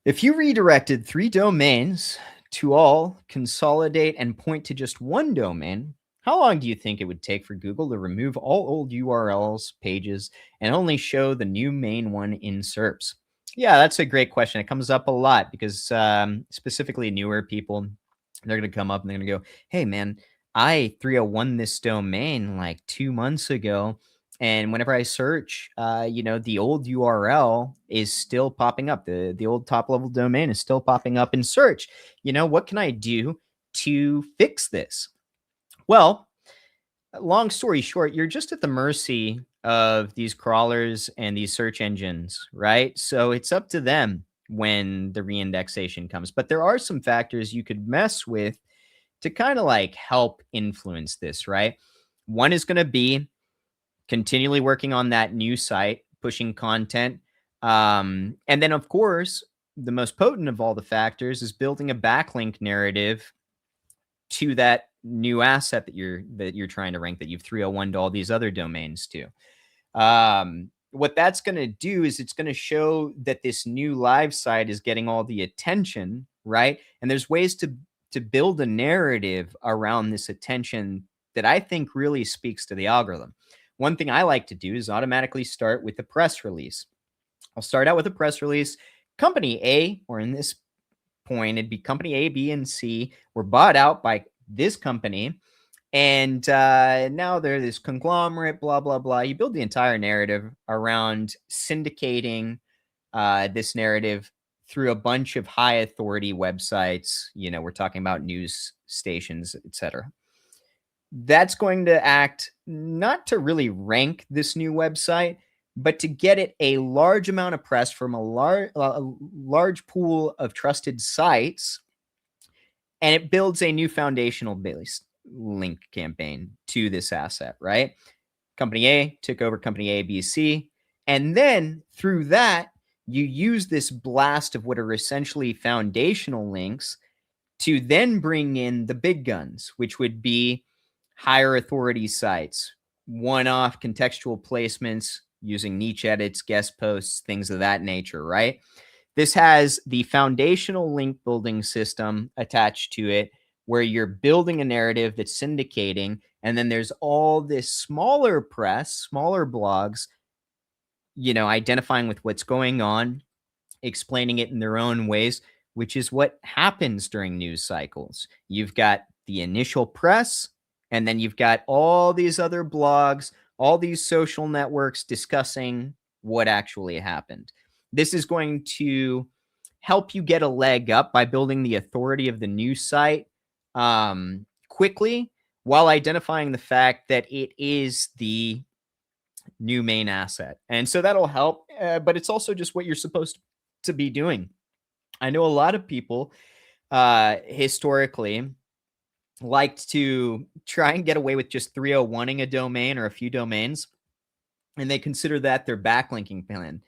If you redirected 3 domains to all consolidate and point to just one domain, how long do you think it would take for Google to remove all old URLs, pages, and only show the new main one in SERPs? Yeah, that's a great question. It comes up a lot because specifically newer people, they're going to come up and they're going to go, hey, man, I 301 this domain like 2 months ago. And whenever I search, the old URL is still popping up. The old top level domain is still popping up in search. What can I do to fix this? Well, long story short, you're just at the mercy of these crawlers and these search engines, right? So it's up to them when the reindexation comes. But there are some factors you could mess with to kind of like help influence this, right? One is going to be continually working on that new site, pushing content. And then, of course, the most potent of all the factors is building a backlink narrative to that new asset that you're trying to rank, that you've 301 to all these other domains to. What that's going to do is it's going to show that this new live site is getting all the attention, right? And there's ways to build a narrative around this attention that I think really speaks to the algorithm. One thing I like to do is automatically start with a press release. I'll start out with a press release. Company A, or in this point, it'd be company A, B, and C, were bought out by this company. And now they're this conglomerate, blah, blah, blah. You build the entire narrative around syndicating this narrative through a bunch of high authority websites. We're talking about news stations, etc. That's going to act not to really rank this new website, but to get it a large amount of press from a large pool of trusted sites. And it builds a new foundational based link campaign to this asset, right? Company A took over company A, B, C. And then through that, you use this blast of what are essentially foundational links to then bring in the big guns, which would be higher authority sites, one-off contextual placements using niche edits, guest posts, things of that nature, right? This has the foundational link building system attached to it where you're building a narrative that's syndicating, and then there's all this smaller press, smaller blogs, identifying with what's going on, explaining it in their own ways, which is what happens during news cycles. You've got the initial press, and then you've got all these other blogs, all these social networks discussing what actually happened. This is going to help you get a leg up by building the authority of the news site quickly, while identifying the fact that it is the new main asset. And so that'll help, but it's also just what you're supposed to be doing. I know a lot of people historically liked to try and get away with just 301ing a domain or a few domains, and they consider that their backlinking plan.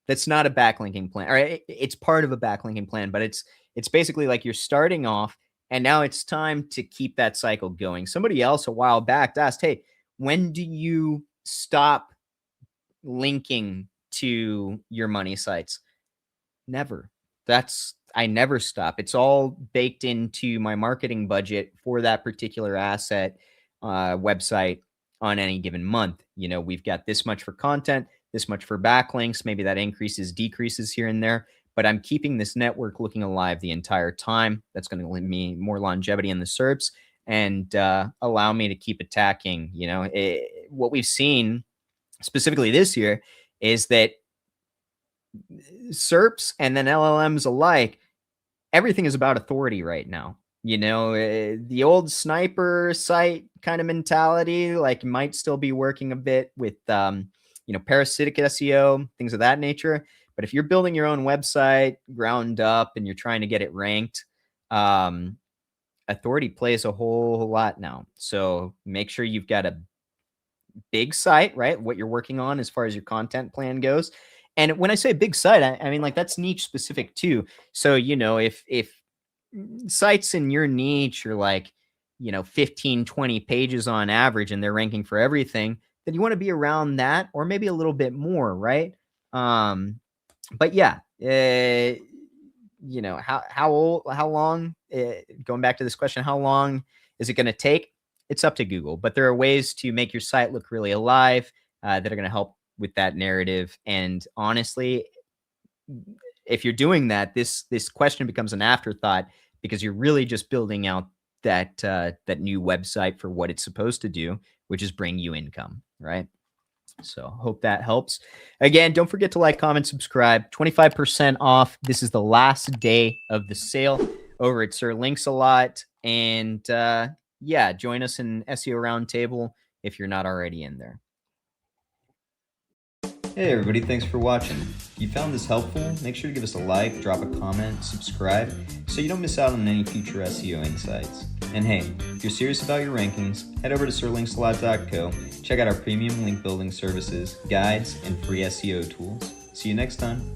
That's not a backlinking plan, or it's part of a backlinking plan, but it's basically like you're starting off, and now it's time to keep that cycle going. Somebody else a while back asked, hey, when do you stop linking to your money sites? Never. I never stop. It's all baked into my marketing budget for that particular asset website on any given month. We've got this much for content, this much for backlinks. Maybe that increases, decreases here and there, but I'm keeping this network looking alive the entire time. That's going to lend me more longevity in the SERPs and allow me to keep attacking. What we've seen specifically this year is that SERPs and then LLMs alike, everything is about authority right now. The old sniper site kind of mentality, like, might still be working a bit with, parasitic SEO, things of that nature. But if you're building your own website ground up and you're trying to get it ranked, authority plays a whole lot now. So make sure you've got a big site, right? What you're working on as far as your content plan goes. And when I say big site, I mean, like, that's niche specific too. So, if sites in your niche are like, 15, 20 pages on average, and they're ranking for everything, then you want to be around that, or maybe a little bit more, right? But yeah, how long, going back to this question, how long is it going to take? It's up to Google, but there are ways to make your site look really alive that are going to help with that narrative. And honestly, if you're doing that, this question becomes an afterthought because you're really just building out that new website for what it's supposed to do, which is bring you income, right? So hope that helps. Again, don't forget to like, comment, subscribe. 25% off. This is the last day of the sale over at SirLinksalot. And yeah, join us in SEO Roundtable if you're not already in there. Hey everybody, thanks for watching. If you found this helpful, make sure to give us a like, drop a comment, subscribe, so you don't miss out on any future SEO insights. And hey, if you're serious about your rankings, head over to SirLinksalot.co, check out our premium link building services, guides, and free SEO tools. See you next time.